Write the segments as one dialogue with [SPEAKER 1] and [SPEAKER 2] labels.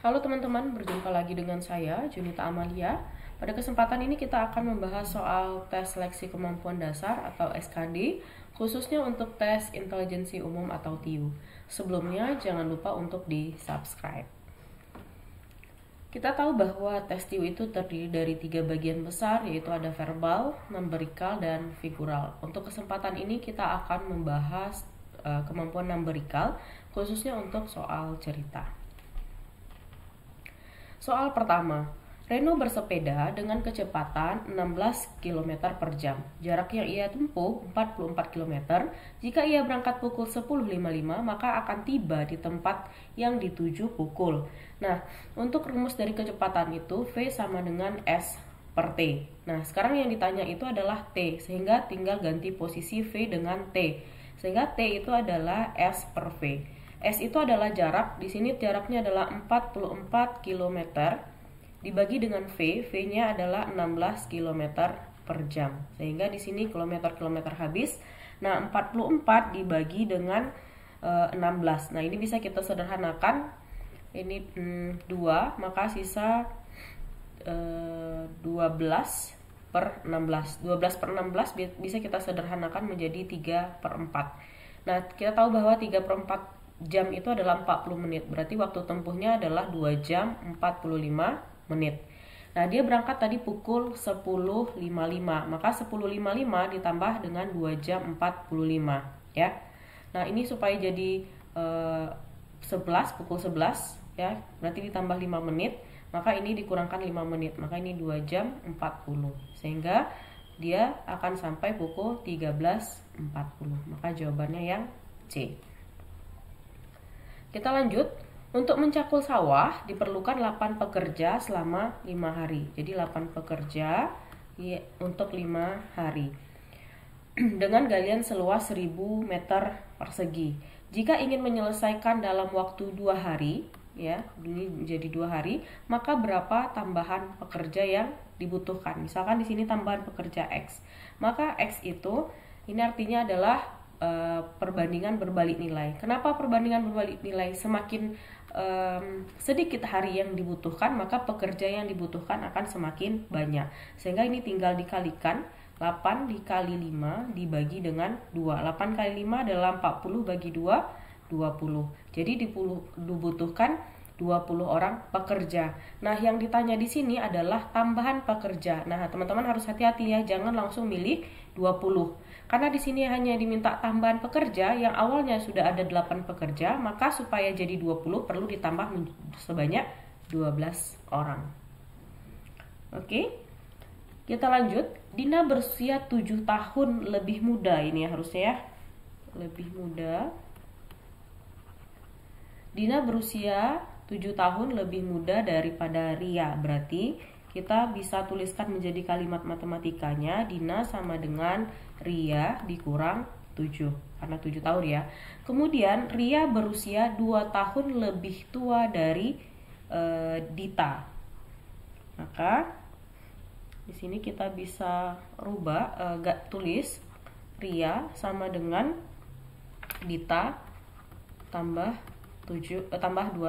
[SPEAKER 1] Halo teman-teman, berjumpa lagi dengan saya, Junita Amalia. Pada kesempatan ini kita akan membahas soal tes seleksi kemampuan dasar atau SKD, khususnya untuk tes intelijensi umum atau TIU. Sebelumnya, jangan lupa untuk di-subscribe. Kita tahu bahwa tes TIU itu terdiri dari 3 bagian besar, yaitu ada verbal, numerical, dan figural. Untuk kesempatan ini kita akan membahas kemampuan numerical, khususnya untuk soal cerita. Soal pertama, Reno bersepeda dengan kecepatan 16 km per jam. Jarak yang ia tempuh 44 km. Jika ia berangkat pukul 10.55, maka akan tiba di tempat yang dituju pukul. Nah, untuk rumus dari kecepatan itu, V sama dengan S per T. Nah, sekarang yang ditanya itu adalah T, sehingga tinggal ganti posisi V dengan T. Sehingga T itu adalah S per V. S itu adalah jarak, di sini jaraknya adalah 44 km dibagi dengan V, V-nya adalah 16 km per jam. Sehingga di sini kilometer-kilometer habis. Nah, 44 dibagi dengan 16. Nah, ini bisa kita sederhanakan. Ini 2, maka sisa 12 per 16. 12 per 16 bisa kita sederhanakan menjadi 3 per 4. Nah, kita tahu bahwa 3 per 4 jam itu adalah 40 menit. Berarti waktu tempuhnya adalah 2 jam 45 menit. Nah, dia berangkat tadi pukul 10.55. Maka 10.55 ditambah dengan 2 jam 45 ya. Nah, ini supaya jadi 11, pukul 11 ya. Berarti ditambah 5 menit, maka ini dikurangkan 5 menit. Maka ini 2 jam 40. Sehingga dia akan sampai pukul 13.40. Maka jawabannya yang C. Kita lanjut. Untuk mencakul sawah diperlukan 8 pekerja selama 5 hari. Jadi 8 pekerja untuk 5 hari. Dengan galian seluas 1000 meter persegi. Jika ingin menyelesaikan dalam waktu 2 hari, ya, ini menjadi 2 hari, maka berapa tambahan pekerja yang dibutuhkan? Misalkan di sini tambahan pekerja X. Maka X itu ini artinya adalah perbandingan berbalik nilai. Kenapa perbandingan berbalik nilai? Semakin sedikit hari yang dibutuhkan, maka pekerja yang dibutuhkan akan semakin banyak. Sehingga ini tinggal dikalikan, 8 dikali 5 dibagi dengan 2. 8 kali 5 adalah 40 bagi 2, 20. Jadi dibutuhkan 20 orang pekerja. Nah, yang ditanya di sini adalah tambahan pekerja. Nah, teman-teman harus hati-hati ya, jangan langsung milih 20. Karena di sini hanya diminta tambahan pekerja yang awalnya sudah ada 8 pekerja, maka supaya jadi 20 perlu ditambah sebanyak 12 orang. Oke. Kita lanjut. Dina berusia 7 tahun lebih muda, ini ya harusnya ya. Lebih muda. Dina berusia 7 tahun lebih muda daripada Ria. Berarti kita bisa tuliskan menjadi kalimat matematikanya, Dina sama dengan Ria dikurang 7, karena 7 tahun ya. Kemudian Ria berusia 2 tahun lebih tua dari Dita. Maka di sini kita bisa rubah, tulis Ria sama dengan Dita tambah 2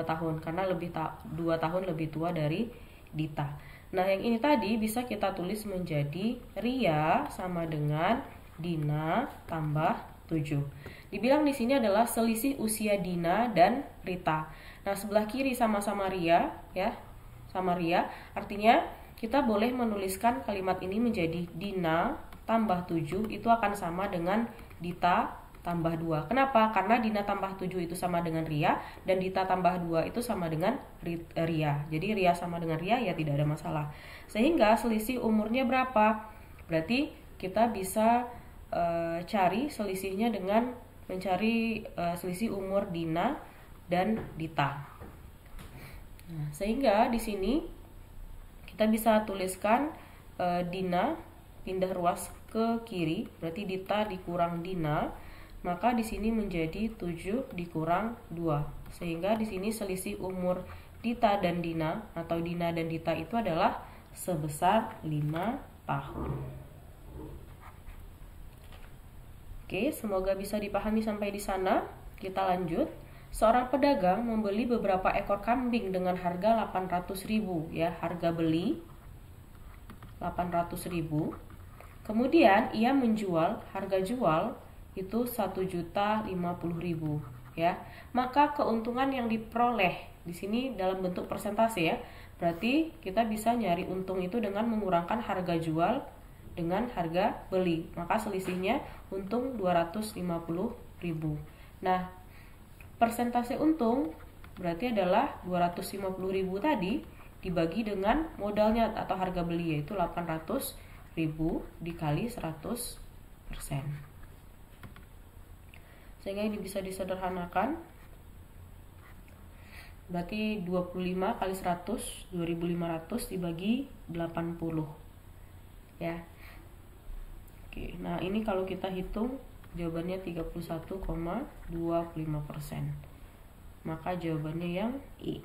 [SPEAKER 1] tahun, karena 2 tahun lebih tua dari Dita. Nah, yang ini tadi bisa kita tulis menjadi Ria sama dengan Dina tambah 7. Dibilang di sini adalah selisih usia Dina dan Rita. Nah, sebelah kiri sama-sama Ria ya, sama Ria. Artinya kita boleh menuliskan kalimat ini menjadi Dina tambah 7 itu akan sama dengan Dita tambah 2. Kenapa? Karena Dina tambah 7 itu sama dengan Ria, dan Dita tambah 2 itu sama dengan Ria. Jadi Ria sama dengan Ria ya tidak ada masalah. Sehingga selisih umurnya berapa? Berarti kita bisa cari selisihnya dengan mencari selisih umur Dina dan Dita. Nah, sehingga di sini kita bisa tuliskan Dina pindah ruas ke kiri, berarti Dita dikurang Dina. Maka di sini menjadi 7 dikurang 2. Sehingga di sini selisih umur Dita dan Dina atau Dina dan Dita itu adalah sebesar 5 tahun. Oke, semoga bisa dipahami sampai di sana. Kita lanjut. Seorang pedagang membeli beberapa ekor kambing dengan harga 800.000 ya, harga beli 800.000. Kemudian ia menjual, harga jual itu 1.050.000 ya. Maka keuntungan yang diperoleh di sini dalam bentuk persentase ya. Berarti kita bisa nyari untung itu dengan mengurangkan harga jual dengan harga beli. Maka selisihnya untung 250.000. Nah, persentase untung berarti adalah 250.000 tadi dibagi dengan modalnya atau harga beli, yaitu 800.000 dikali 100%. Sehingga ini bisa disederhanakan. Berarti 25 kali 100, 2.500 dibagi 80 ya. Oke, nah ini kalau kita hitung jawabannya 31,25%. Maka jawabannya yang I.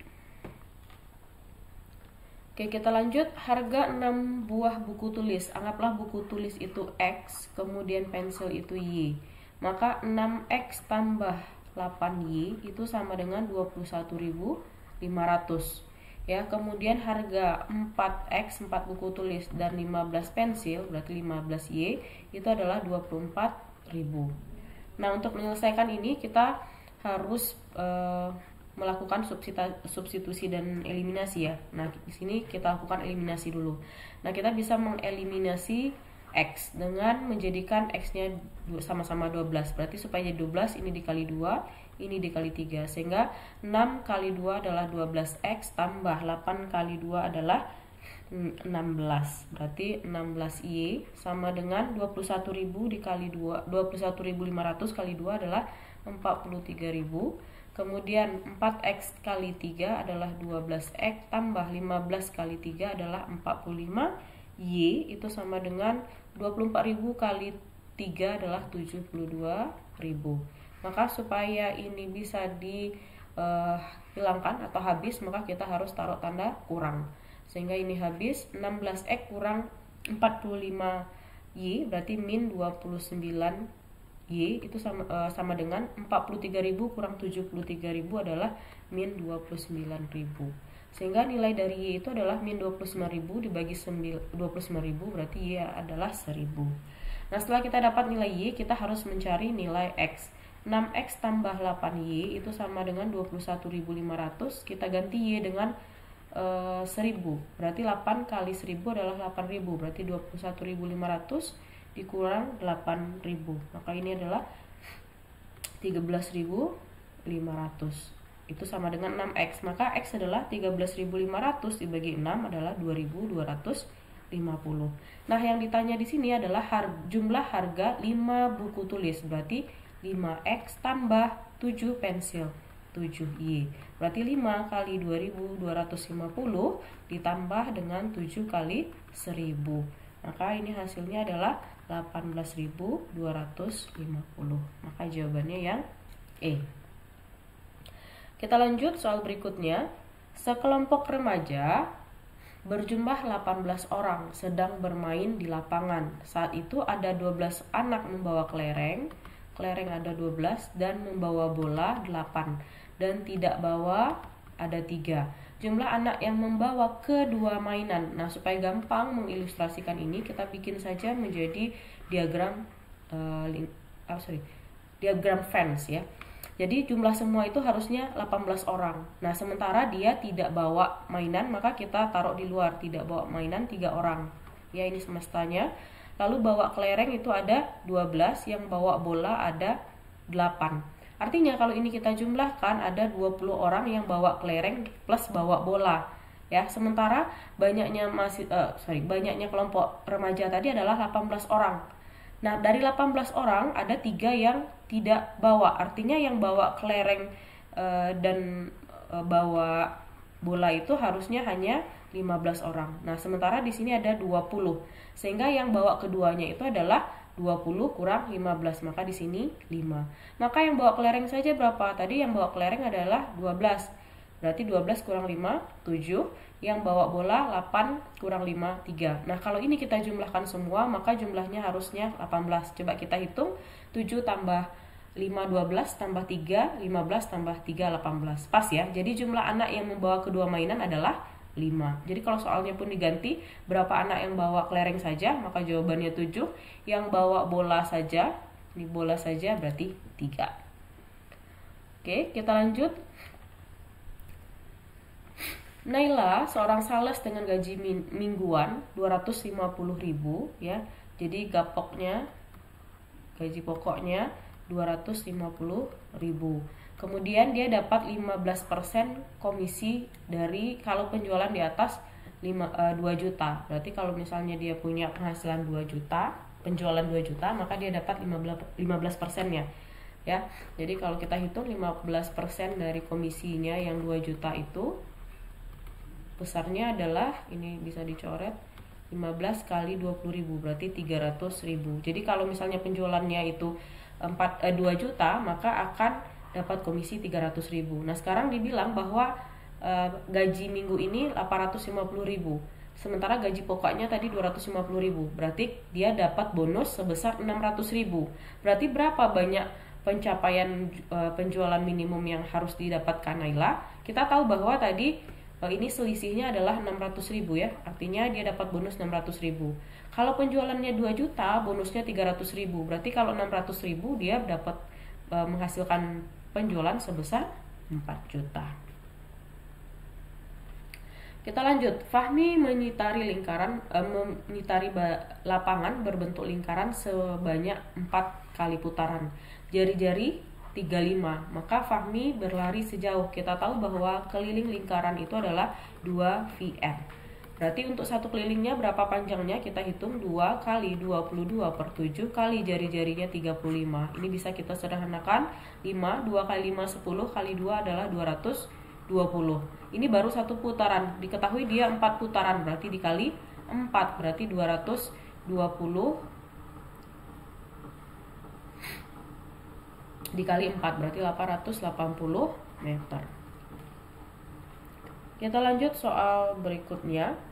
[SPEAKER 1] Oke, kita lanjut. Harga 6 buah buku tulis. Anggaplah buku tulis itu X, kemudian pensil itu Y. Maka 6X tambah 8Y itu sama dengan 21.500. Ya, kemudian harga 4X, 4 buku tulis dan 15 pensil, berarti 15Y itu adalah 24.000. Nah, untuk menyelesaikan ini kita harus melakukan substitusi dan eliminasi ya. Nah, di sini kita lakukan eliminasi dulu. Nah, kita bisa mengeliminasi X dengan menjadikan X-nya sama-sama 12. Berarti supaya jadi 12, ini dikali 2, ini dikali 3. Sehingga 6 kali 2 adalah 12X tambah 8 kali 2 adalah 16. Berarti 16Y sama dengan 21.000 dikali 2, 21.500 kali 2 adalah 43.000. Kemudian 4X kali 3 adalah 12X tambah 15 kali 3 adalah 45. Y itu sama dengan 24.000 kali 3 adalah 72.000. Maka supaya ini bisa dihilangkan atau habis, maka kita harus taruh tanda kurang. Sehingga ini habis, 16X kurang 45Y berarti min 29. Y itu sama dengan 43.000 kurang 73.000 adalah min 29.000. Sehingga nilai dari Y itu adalah min 29.000 dibagi 29.000 berarti Y adalah 1.000. Nah, setelah kita dapat nilai Y, kita harus mencari nilai X. 6X tambah 8Y itu sama dengan 21.500. Kita ganti Y dengan 1.000. Berarti 8 kali 1.000 adalah 8.000. Berarti 21.500 dikurang 8.000, maka ini adalah 13.500. Itu sama dengan 6X. Maka X adalah 13.500 dibagi 6 adalah 2.250. Nah, yang ditanya di sini adalah jumlah harga 5 buku tulis. Berarti 5X tambah 7 pensil, 7Y. Berarti 5 kali 2.250 ditambah dengan 7 kali 1.000. Maka ini hasilnya adalah 18.250. Maka jawabannya yang E. Kita lanjut soal berikutnya. Sekelompok remaja berjumlah 18 orang sedang bermain di lapangan. Saat itu ada 12 anak membawa kelereng ada 12 dan membawa bola 8 dan tidak bawa ada 3. Jumlah anak yang membawa kedua mainan. Nah, supaya gampang mengilustrasikan ini, kita bikin saja menjadi diagram diagram fence ya. Jadi jumlah semua itu harusnya 18 orang. Nah, sementara dia tidak bawa mainan, maka kita taruh di luar, tidak bawa mainan 3 orang. Ya, ini semestanya. Lalu bawa kelereng itu ada 12, yang bawa bola ada 8. Artinya kalau ini kita jumlahkan ada 20 orang yang bawa kelereng plus bawa bola. Ya, sementara banyaknya kelompok remaja tadi adalah 18 orang. Nah, dari 18 orang ada 3 yang tidak bawa. Artinya yang bawa kelereng dan bawa bola itu harusnya hanya 15 orang. Nah, sementara di sini ada 20. Sehingga yang bawa keduanya itu adalah 20 kurang 15, maka di sini 5. Maka yang bawa kelereng saja berapa? Tadi yang bawa kelereng adalah 12. Berarti 12 kurang 5, 7. Yang bawa bola 8 kurang 5, 3. Nah, kalau ini kita jumlahkan semua, maka jumlahnya harusnya 18. Coba kita hitung, 7 tambah 5 12 tambah 3 15 tambah 3 18. Pas ya. Jadi jumlah anak yang membawa kedua mainan adalah 5. Jadi kalau soalnya pun diganti berapa anak yang bawa kelereng saja, maka jawabannya 7. Yang bawa bola saja, ini bola saja berarti 3. Oke, kita lanjut. Naila, seorang sales dengan gaji mingguan 250.000 ya. Jadi gaji pokoknya 250.000. Kemudian dia dapat 15% komisi dari kalau penjualan di atas 2 juta. Berarti kalau misalnya dia punya penghasilan 2 juta, penjualan 2 juta, maka dia dapat 15%-nya. Ya. Jadi kalau kita hitung 15% dari komisinya yang 2 juta itu besarnya adalah, ini bisa dicoret, 15 kali 20.000 berarti 300.000. Jadi kalau misalnya penjualannya itu 2 juta, maka akan dapat komisi 300.000. Nah, sekarang dibilang bahwa gaji minggu ini 850.000. Sementara gaji pokoknya tadi 250.000. Berarti dia dapat bonus sebesar 600.000. Berarti berapa banyak pencapaian penjualan minimum yang harus didapatkan Naila? Kita tahu bahwa tadi ini selisihnya adalah 600.000 ya. Artinya dia dapat bonus 600.000. Kalau penjualannya 2 juta, bonusnya 300.000. Berarti kalau 600.000 dia dapat menghasilkan penjualan sebesar 4 juta. Kita lanjut. Fahmi menyitari lapangan berbentuk lingkaran sebanyak 4 kali putaran. Jari-jari 35. Maka Fahmi berlari sejauh. Kita tahu bahwa keliling lingkaran itu adalah 2 Vm. Berarti untuk satu kelilingnya berapa panjangnya? Kita hitung 2 kali 22/7 kali jari-jarinya 35. Ini bisa kita sederhanakan 5, 2 kali 5 10, kali 2 adalah 220. Ini baru satu putaran. Diketahui dia 4 putaran, berarti dikali 4 berarti 220 dikali 4 berarti 880 meter. Kita lanjut soal berikutnya.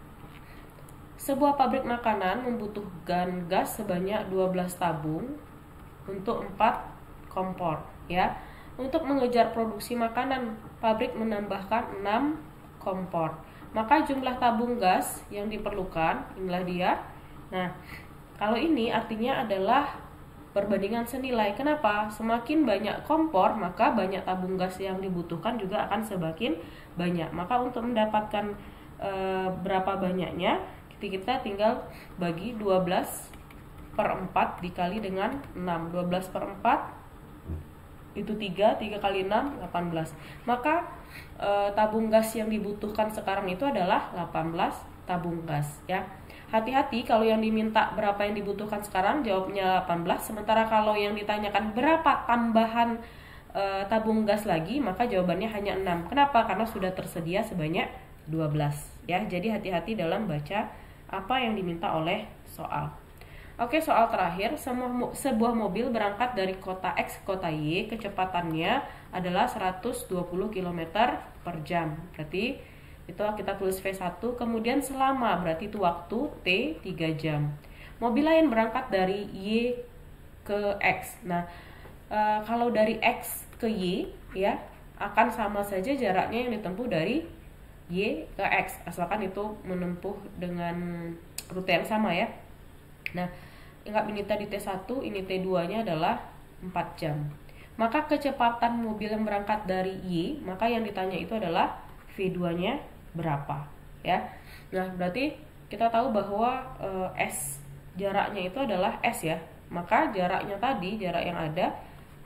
[SPEAKER 1] Sebuah pabrik makanan membutuhkan gas sebanyak 12 tabung untuk 4 kompor ya. Untuk mengejar produksi makanan, pabrik menambahkan 6 kompor. Maka jumlah tabung gas yang diperlukan, inilah dia. Nah, kalau ini artinya adalah perbandingan senilai. Kenapa? Semakin banyak kompor, maka banyak tabung gas yang dibutuhkan juga akan semakin banyak. Maka untuk mendapatkan berapa banyaknya, kita tinggal bagi 12/4 dikali dengan 6. 12/4 itu 3 kali 6, 18. Maka tabung gas yang dibutuhkan sekarang itu adalah 18 tabung gas ya. Hati-hati kalau yang diminta berapa yang dibutuhkan sekarang, jawabnya 18. Sementara kalau yang ditanyakan berapa tambahan tabung gas lagi, maka jawabannya hanya 6. Kenapa? Karena sudah tersedia sebanyak 12 ya. Jadi hati-hati dalam baca apa yang diminta oleh soal. Oke, soal terakhir. Sebuah mobil berangkat dari kota X ke kota Y, kecepatannya adalah 120 km per jam. Berarti itu kita tulis V1. Kemudian selama, berarti itu waktu T 3 jam. Mobil lain berangkat dari Y ke X. Nah, kalau dari X ke Y ya, akan sama saja jaraknya yang ditempuh dari Y ke X, asalkan itu menempuh dengan rute yang sama ya. Nah, ingat ini tadi T1, ini T2-nya adalah 4 jam. Maka kecepatan mobil yang berangkat dari Y, maka yang ditanya itu adalah V2-nya berapa ya. Nah, berarti kita tahu bahwa S jaraknya itu adalah S ya. Maka jaraknya tadi, jarak yang ada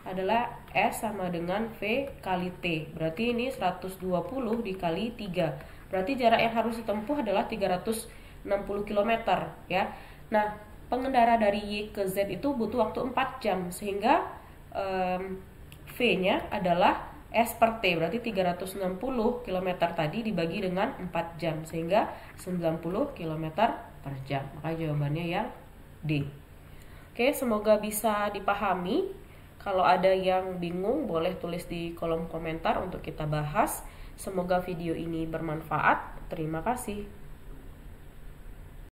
[SPEAKER 1] adalah S sama dengan V kali T. Berarti ini 120 dikali 3. Berarti jarak yang harus ditempuh adalah 360 km ya. Nah, pengendara dari Y ke Z itu butuh waktu 4 jam. Sehingga V-nya adalah S per T. Berarti 360 km tadi dibagi dengan 4 jam. Sehingga 90 km per jam. Maka jawabannya yang D. Oke, semoga bisa dipahami. Kalau ada yang bingung, boleh tulis di kolom komentar untuk kita bahas. Semoga video ini bermanfaat. Terima kasih.